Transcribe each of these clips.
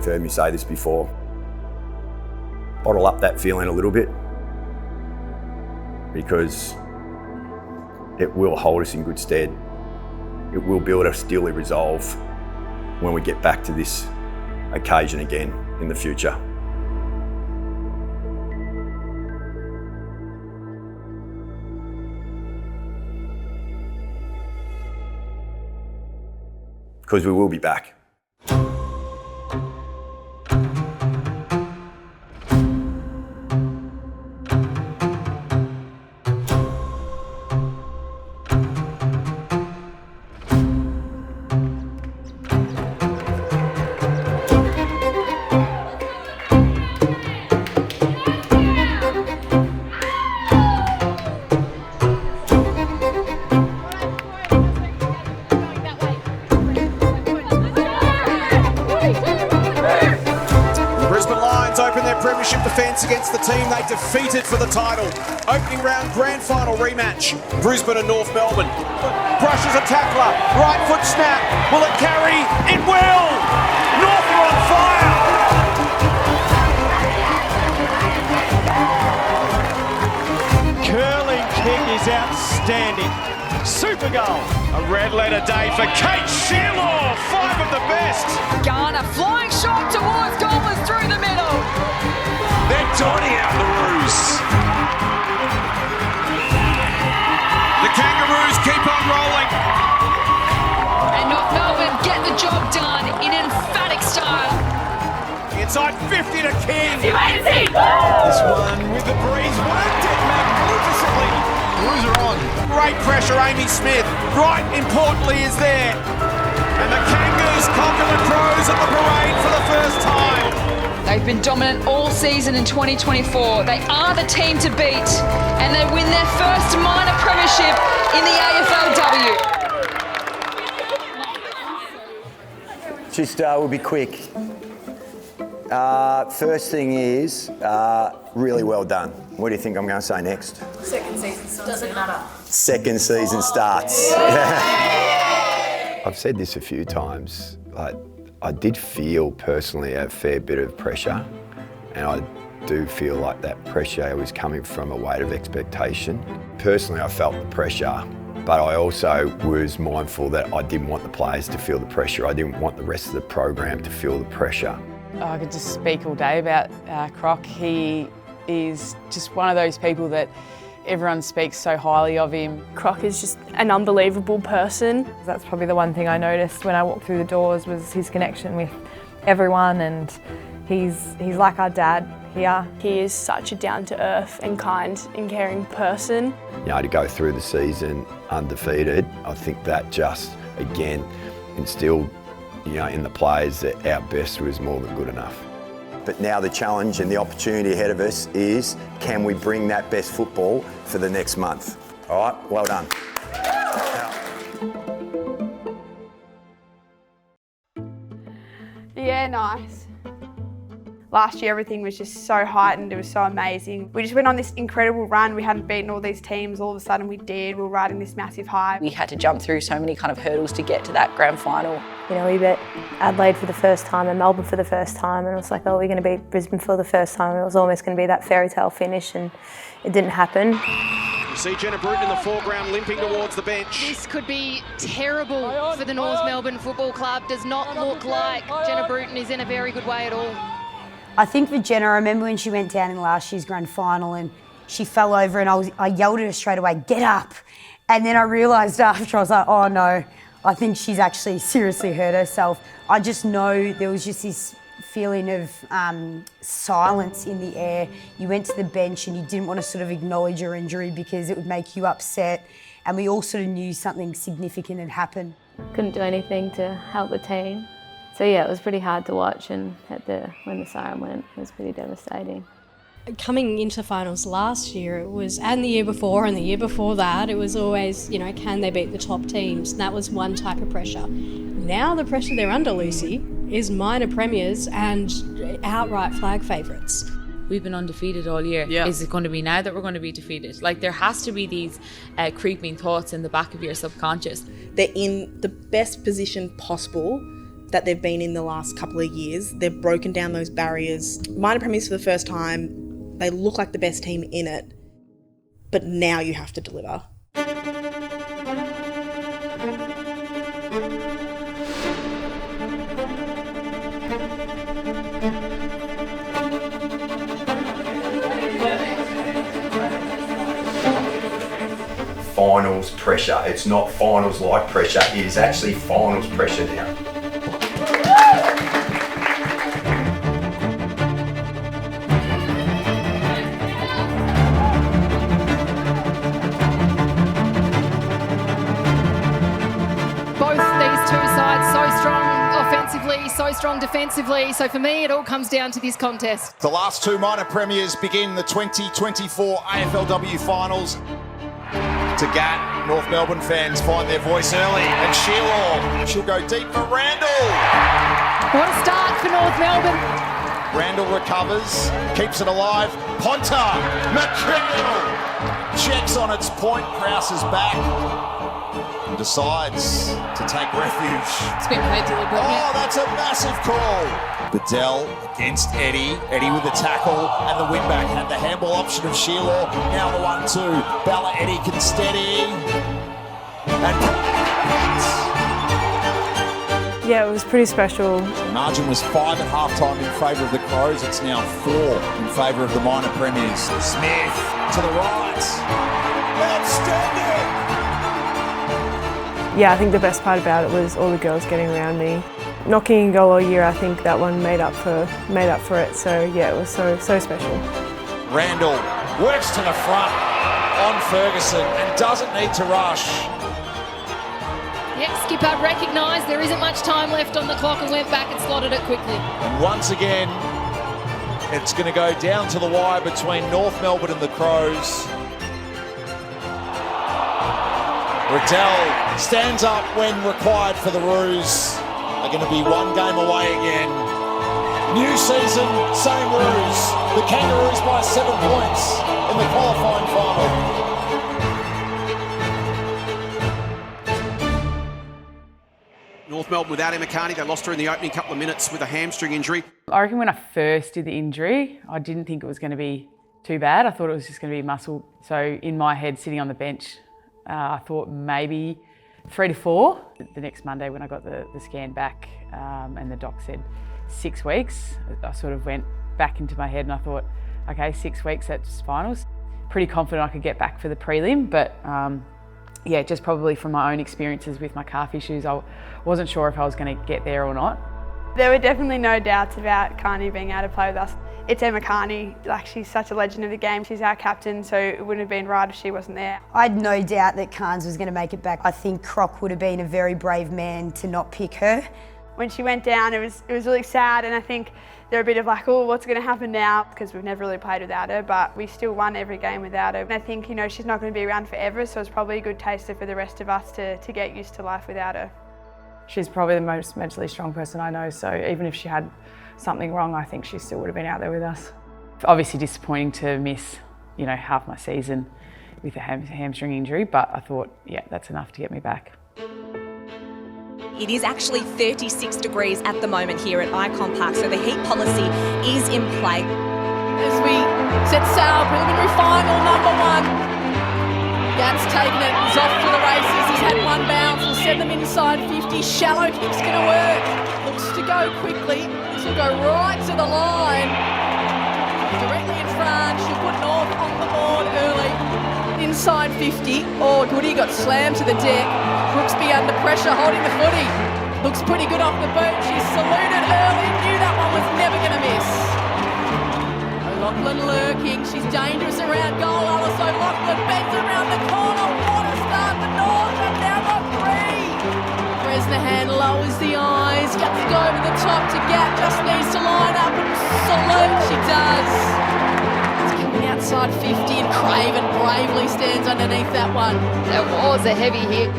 You've heard me say this before. Bottle up that feeling a little bit, because it will hold us in good stead. It will build a steely resolve when we get back to this occasion again in the future. Because we will be back. Premiership defence against the team they defeated for the title. Opening round grand final rematch, Brisbane and North Melbourne. Brushes a tackler, right foot snap, will it carry? It will! North are on fire! Curling kick is outstanding. Super goal. A red letter day for Kate Shearlaw, 5 of the best. Garner flying shot towards goal is through the middle. They're dotting out the Roos. The Kangaroos keep on rolling. And North Melbourne get the job done in emphatic style. Inside 50 to King. Amazing. This one with the breeze worked it magnificently. Blues are on. Great pressure, Amy Smith. Right, importantly, is there. And the Kangaroos conquer the Crows at the parade for the first time. They've been dominant all season in 2024. They are the team to beat, and they win their first minor premiership in the AFLW. Just we'll be quick. First thing is, really well done. What do you think I'm going to say next? Second season starts. Doesn't matter. Second season starts. I've said this a few times. I did feel personally a fair bit of pressure, and I do feel like that pressure was coming from a weight of expectation. Personally, I felt the pressure, but I also was mindful that I didn't want the players to feel the pressure. I didn't want the rest of the program to feel the pressure. I could just speak all day about Croc. He is just one of those people that everyone speaks so highly of him. Croc is just an unbelievable person. That's probably the one thing I noticed when I walked through the doors was his connection with everyone, and he's like our dad here. He is such a down-to-earth and kind and caring person. You know, to go through the season undefeated, I think that just, again, instilled, in the players that our best was more than good enough. But now the challenge and the opportunity ahead of us is, can we bring that best football for the next month? All right, well done. Yeah, nice. Last year everything was just so heightened, it was so amazing. We just went on this incredible run. We hadn't beaten all these teams, all of a sudden we did. We were riding this massive high. We had to jump through so many kind of hurdles to get to that grand final. We beat Adelaide for the first time and Melbourne for the first time, and it was like, oh, we're going to beat Brisbane for the first time. It was almost going to be that fairy tale finish, and it didn't happen. You see Jenna Bruton in the foreground limping towards the bench. This could be terrible for the North Melbourne Football Club. Does not look like Jenna Bruton is in a very good way at all. I think for Jenna, I remember when she went down in last year's grand final and she fell over and I yelled at her straight away, get up. And then I realised after, I was like, oh no, I think she's actually seriously hurt herself. I just know there was just this feeling of silence in the air. You went to the bench and you didn't want to sort of acknowledge your injury because it would make you upset. And we all sort of knew something significant had happened. Couldn't do anything to help the team. So yeah, it was pretty hard to watch, and when the siren went, it was pretty devastating. Coming into finals last year, it was, and the year before and the year before that, it was always, can they beat the top teams? And that was one type of pressure. Now the pressure they're under, Lucy, is minor premiers and outright flag favourites. We've been undefeated all year. Yeah. Is it going to be now that we're going to be defeated? There has to be these creeping thoughts in the back of your subconscious. They're in the best position possible that they've been in the last couple of years. They've broken down those barriers. Minor premiers for the first time, they look like the best team in it, but now you have to deliver. Finals pressure. It's not finals like pressure, it is actually finals pressure now. Both these two sides so strong offensively, so strong defensively. So for me, it all comes down to this contest. The last two minor premiers begin the 2024 AFLW finals. To Gat, North Melbourne fans find their voice early, and she'll go deep for Randall. What a start for North Melbourne. Randall recovers, keeps it alive. Ponta, McCrimmel checks on its point, Krause's back, and decides to take refuge. It's been played deliberately. Oh, that's a massive call. Bedell against Eddie. Eddie with the tackle and the win back. Had the handball option of Sheila. Now the 1-2. Bella Eddie can steady. And Yeah, it was pretty special. the margin was 5 at halftime in favour of the Crows. It's now 4 in favour of the minor premiers. Smith to the right. Outstanding. Yeah, I think the best part about it was all the girls getting around me. Not kicking a goal all year, I think that one made up for it. So yeah, it was so special. Randall works to the front on Ferguson and doesn't need to rush. Yep, skipper recognised there isn't much time left on the clock and went back and slotted it quickly. And once again, it's going to go down to the wire between North Melbourne and the Crows. Riddell stands up when required for the Roos. They're going to be one game away again. New season, same Roos. The Kangaroos by 7 points in the qualifying final. North Melbourne without Emma Carney. They lost her in the opening couple of minutes with a hamstring injury. I reckon when I first did the injury, I didn't think it was going to be too bad. I thought it was just going to be muscle. So in my head, sitting on the bench, I thought maybe 3 to 4. The next Monday when I got the scan back and the doc said 6 weeks, I sort of went back into my head and I thought, okay, 6 weeks, that's finals. Pretty confident I could get back for the prelim, but yeah, just probably from my own experiences with my calf issues, I wasn't sure if I was going to get there or not. There were definitely no doubts about Carney being able to play with us. It's Emma Carney, like she's such a legend of the game. She's our captain, so it wouldn't have been right if she wasn't there. I had no doubt that Carnes was going to make it back. I think Croc would have been a very brave man to not pick her. When she went down, it was really sad, and I think they're a bit of like, oh, what's going to happen now? Because we've never really played without her, but we still won every game without her. And I think, you know, she's not going to be around forever, so it's probably a good taster for the rest of us to get used to life without her. She's probably the most mentally strong person I know, so even if she had something wrong, I think she still would have been out there with us. Obviously disappointing to miss, you know, half my season with a hamstring injury, but I thought, yeah, that's enough to get me back. It is actually 36 degrees at the moment here at Icon Park, so the heat policy is in play. As we set sail, preliminary final #1. Gat's taken it, he's off to the races, he's had one bounce, we'll send them inside 50, shallow kick's going to work. Looks to go quickly, this will go right to the line. Directly in front, she'll put North on the board early. Inside 50, oh Goody got slammed to the deck. Brooksby under pressure, holding the footy. Looks pretty good off the boot, she's saluted early, knew that one was never going to miss. O'Loughlin lurking, she's dangerous around goal. Alice O'Loughlin bends around the corner. What a start for North, and now got 3. Bresnahan lowers the eyes, gets to go over the top to Gat, just needs to line up and salute, she does. It's coming outside 50 and Craven bravely stands underneath that one. That was a heavy hit.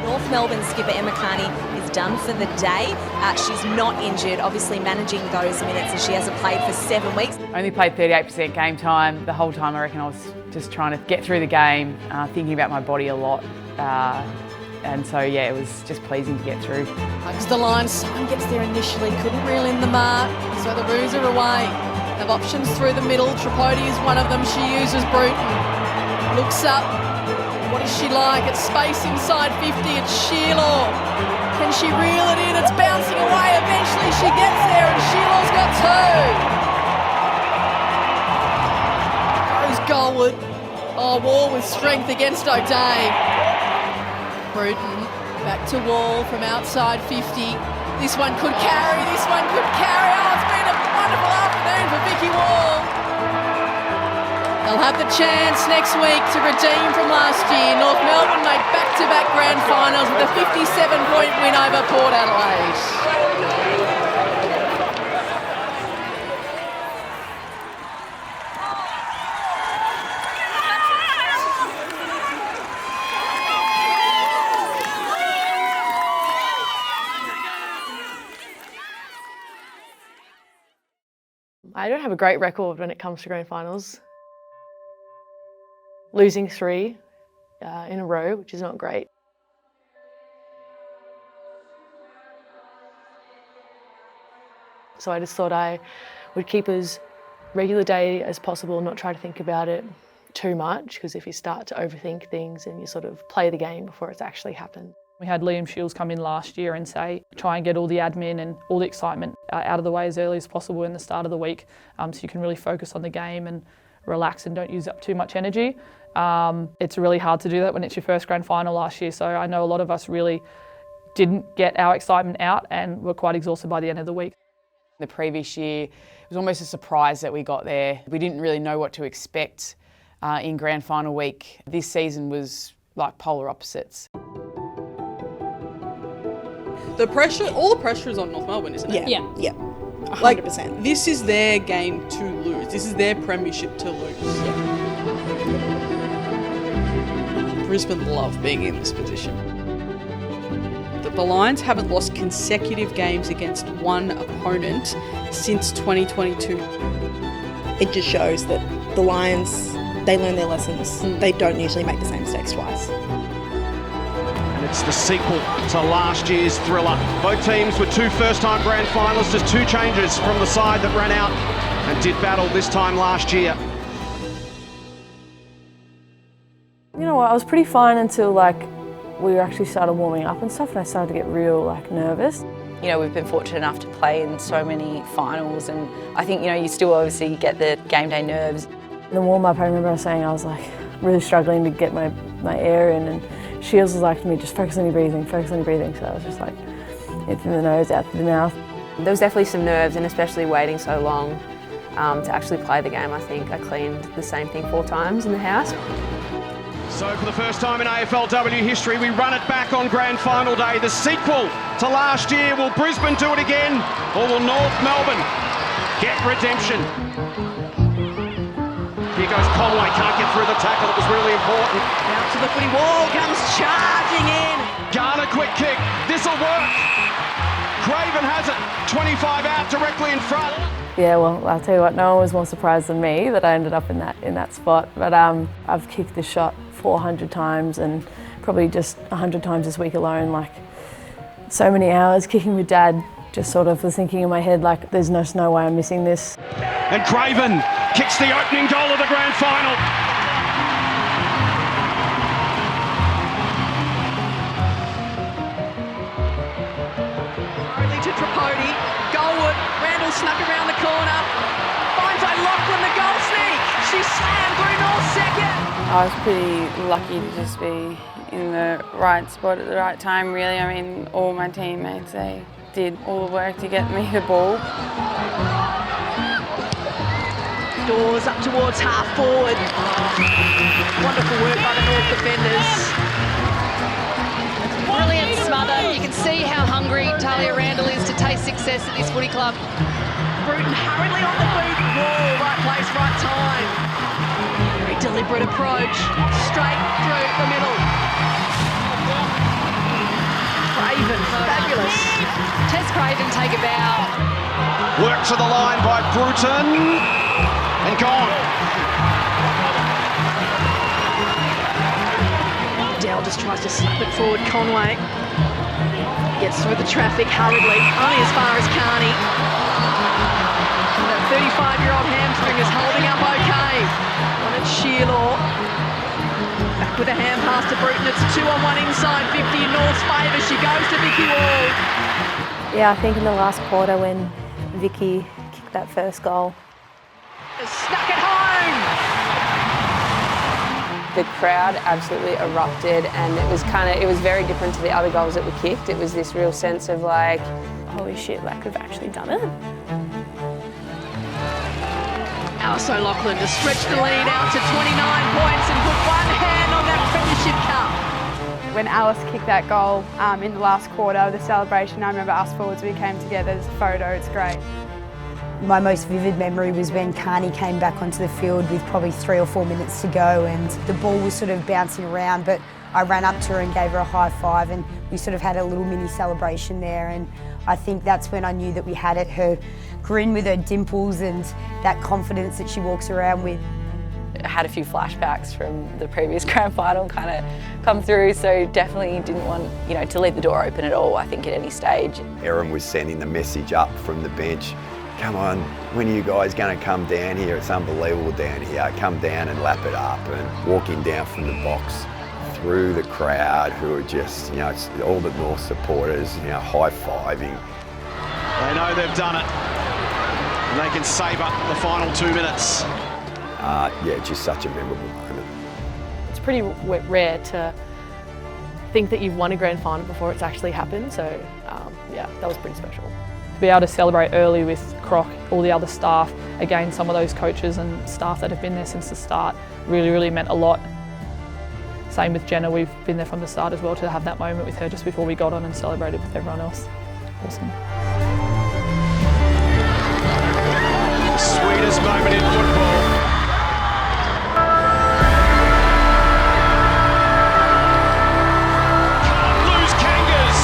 North Melbourne skipper Emma Carney is done for the day. She's not injured, obviously managing those minutes, and she hasn't played for 7 weeks. I only played 38% game time. The whole time I reckon I was just trying to get through the game, thinking about my body a lot. And so, yeah, it was just pleasing to get through. Hugs the line, Simon gets there initially, couldn't reel in the mark, so the Roos are away. Have options through the middle, Tripodi is one of them, she uses Bruton. Looks up, what is she like? It's space inside 50, it's Shearlaw. Can she reel it in? It's bouncing away, eventually she gets there and Shearlaw's got two. Goes goalward. Oh, Wall with strength against O'Day. Bruton back to Wall from outside 50. This one could carry, this one could carry. Oh, it's been a wonderful afternoon for Vicky Wall. They'll have the chance next week to redeem from last year. North Melbourne make back-to-back grand finals with a 57-point win over Port Adelaide. I don't have a great record when it comes to grand finals. Losing 3 in a row, which is not great. So I just thought I would keep as regular day as possible, not try to think about it too much, because if you start to overthink things and you sort of play the game before it's actually happened. We had Liam Shields come in last year and say, try and get all the admin and all the excitement out of the way as early as possible in the start of the week, so you can really focus on the game and relax and don't use up too much energy. It's really hard to do that when it's your first grand final last year, so I know a lot of us really didn't get our excitement out and were quite exhausted by the end of the week. The previous year, it was almost a surprise that we got there. We didn't really know what to expect in grand final week. This season was like polar opposites. The pressure, all the pressure is on North Melbourne, isn't it? Yeah. 100%. Like, this is their game to lose. This is their premiership to lose. Brisbane love being in this position. The Lions haven't lost consecutive games against one opponent since 2022. It just shows that the Lions, they learn their lessons. They don't usually make the same mistakes twice. It's the sequel to last year's thriller. Both teams were 2 first-time grand finalists, just 2 changes from the side that ran out and did battle this time last year. You know what, I was pretty fine until we actually started warming up and stuff, and I started to get real nervous. You know, we've been fortunate enough to play in so many finals, and I think, you know, you still obviously get the game day nerves. In the warm-up, I remember saying I was really struggling to get my air in, and Shields was like to me, just focus on your breathing, focus on your breathing. So I was just in through the nose, out through the mouth. There was definitely some nerves, and especially waiting so long to actually play the game. I think I cleaned the same thing 4 times in the house. So for the first time in AFLW history, we run it back on grand final day. The sequel to last year. Will Brisbane do it again, or will North Melbourne get redemption? Here goes Conway, can't get through the tackle, it was really important. Out to the footy, Wall comes charging in. Garner, quick kick, this'll work. Craven has it, 25 out, directly in front. Yeah, well, I'll tell you what, no one was more surprised than me that I ended up in that spot. But I've kicked this shot 400 times and probably just 100 times this week alone. So many hours kicking with Dad, just sort of was thinking in my head, there's no way I'm missing this. And Craven kicks the opening goal of the grand final. Only to Tripodi, Goalwood, Randall snuck around the corner, finds O'Loughlin the goal sneak, she slammed through North's second. I was pretty lucky to just be in the right spot at the right time, really. I mean, all my teammates, they did all the work to get me the ball. Doors up towards half forward. Wonderful work by the North defenders. Brilliant smother. You can see how hungry Talia Randall is to taste success at this footy club. Bruton hurriedly on the boot. Wall, right place, right time. Very deliberate approach. Straight through the middle. Craven, fabulous. Tess Craven take a bow. Work to the line by Bruton. And gone. Dealt just tries to snap it forward. Conway gets through the traffic hurriedly, only as far as Carney. That 35-year-old hamstring is holding up okay. On it's Shearlaw. Back with a hand pass to Bruton. It's 2-on-1 inside 50 in North's favour. She goes to Vicky Wall. Yeah, I think in the last quarter when Vicky kicked that first goal. Snuck it home. The crowd absolutely erupted, and it was very different to the other goals that were kicked. It was this real sense of like, holy shit, like we've actually done it. Alice O'Loughlin to stretch the lead out to 29 points and put one hand on that premiership cup. When Alice kicked that goal in the last quarter of the celebration, I remember us forwards, we came together, there's a photo, it's great. My most vivid memory was when Carney came back onto the field with probably 3 or 4 minutes to go, and the ball was sort of bouncing around, but I ran up to her and gave her a high five, and we sort of had a little mini celebration there, and I think that's when I knew that we had it. Her grin with her dimples and that confidence that she walks around with. I had a few flashbacks from the previous grand final kind of come through, so definitely didn't want to leave the door open at all, I think, at any stage. Erin was sending the message up from the bench, come on, when are you guys going to come down here? It's unbelievable down here. Come down and lap it up. And walking down from the box through the crowd who are just, it's all the North supporters, high-fiving. They know they've done it. And they can savour the final 2 minutes. Yeah, just such a memorable moment. It's pretty rare to think that you've won a grand final before it's actually happened, so yeah, that was pretty special. To be able to celebrate early with Croc, all the other staff, again, some of those coaches and staff that have been there since the start really, really meant a lot. Same with Jenna, we've been there from the start as well, to have that moment with her just before we got on and celebrated with everyone else. Awesome. The sweetest moment in football.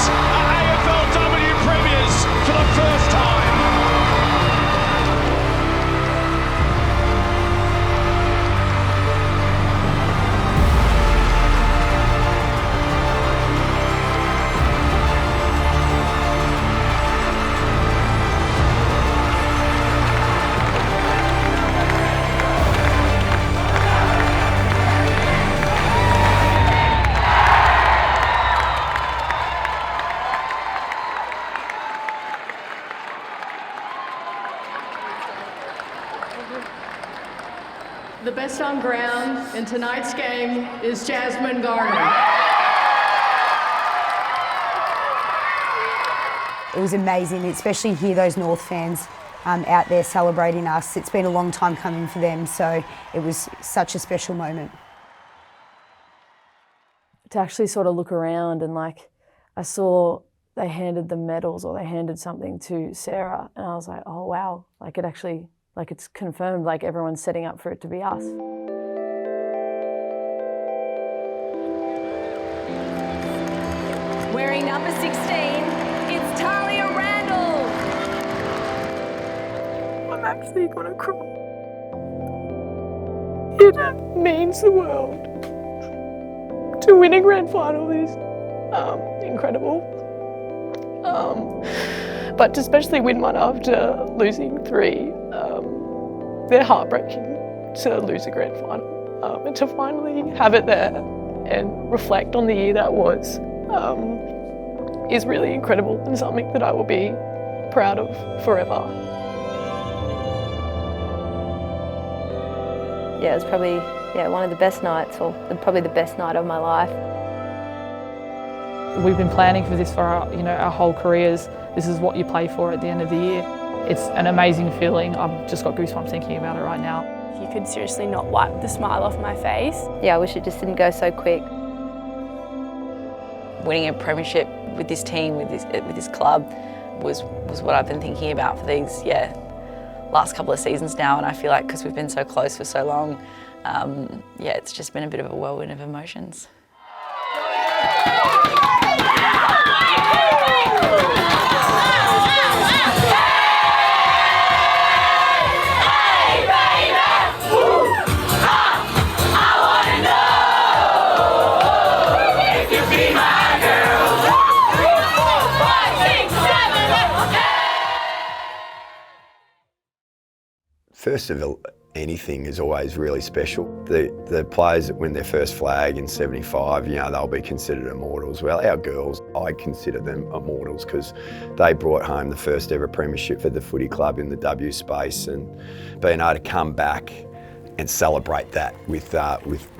AFLW premiers for the first time. The best on ground in tonight's game is Jasmine Garner. It was amazing, especially hear those North fans out there celebrating us. It's been a long time coming for them, so it was such a special moment. To actually sort of look around and I saw they handed the medals or they handed something to Sarah, and I was like, oh wow, it actually, it's confirmed, everyone's setting up for it to be us. Wearing number 16, it's Talia Randall. I'm actually gonna cry. It means the world. To win a grand final is incredible. But to especially win one after losing 3, they're heartbreaking to lose a grand final. And to finally have it there and reflect on the year that was is really incredible and something that I will be proud of forever. Yeah, it was probably one of the best nights, or probably the best night of my life. We've been planning for this for our whole careers. This is what you play for at the end of the year. It's an amazing feeling. I've just got goosebumps thinking about it right now. You could seriously not wipe the smile off my face. Yeah, I wish it just didn't go so quick. Winning a premiership with this team, with this club, was what I've been thinking about for these last couple of seasons now, and I feel like because we've been so close for so long, it's just been a bit of a whirlwind of emotions. First of all, anything is always really special. The players that win their first flag in 75, you know, they'll be considered immortals. Well, our girls, I consider them immortals because they brought home the first ever premiership for the footy club in the W space, and being able to come back and celebrate that with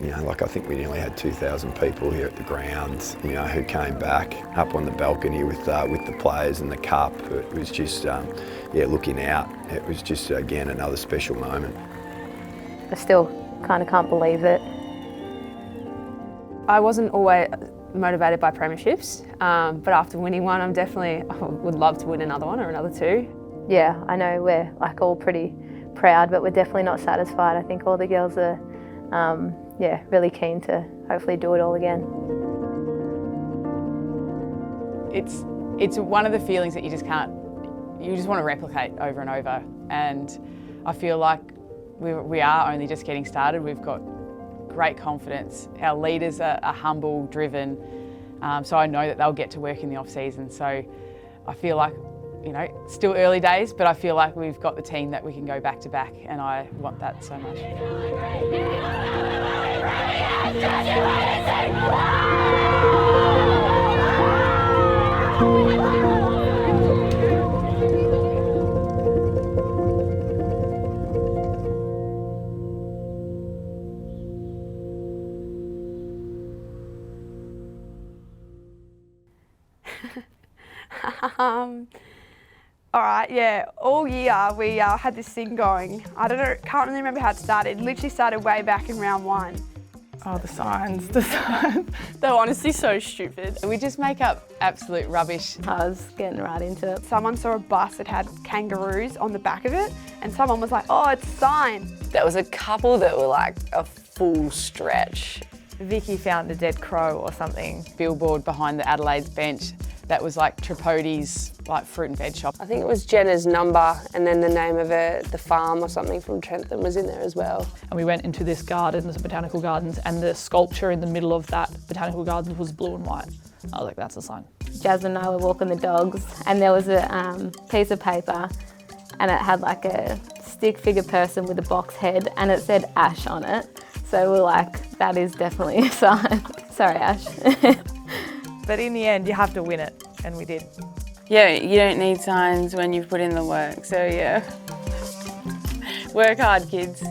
you know, like I think we nearly had 2,000 people here at the grounds, you know, who came back up on the balcony with the players and the cup. It was just, yeah, looking out, it was just, again, another special moment. I still kind of can't believe it. I wasn't always motivated by premierships, but after winning one, I would love to win another one or another two. Yeah, I know we're like all pretty proud, but we're definitely not satisfied. I think all the girls are, yeah, really keen to hopefully do it all again. It's one of the feelings that you just want to replicate over and over. And I feel like we are only just getting started. We've got great confidence. Our leaders are humble, driven, so I know that they'll get to work in the off season. So I feel like, you know, still early days, but I feel like we've got the team that we can go back to back, and I want that so much. All right, yeah, all year we had this thing going. Can't really remember how it started. It literally started way back in round 1. Oh, the signs. They were honestly so stupid. We just make up absolute rubbish. I was getting right into it. Someone saw a bus that had kangaroos on the back of it, and someone was like, oh, it's a sign. There was a couple that were like a full stretch. Vicky found a dead crow or something. Billboard behind the Adelaide's bench that was like Tripodi's like fruit and veg shop. I think it was Jenna's number, and then the name of it, the farm or something from Trentham was in there as well. And we went into this garden, the botanical gardens, and the sculpture in the middle of that botanical garden was blue and white. I was like, that's a sign. Jasmine and I were walking the dogs, and there was a piece of paper, and it had like a stick figure person with a box head, and it said Ash on it. So we're like, that is definitely a sign. Sorry, Ash. But in the end, you have to win it, and we did. Yeah, you don't need signs when you've put in the work, so yeah. Work hard, kids.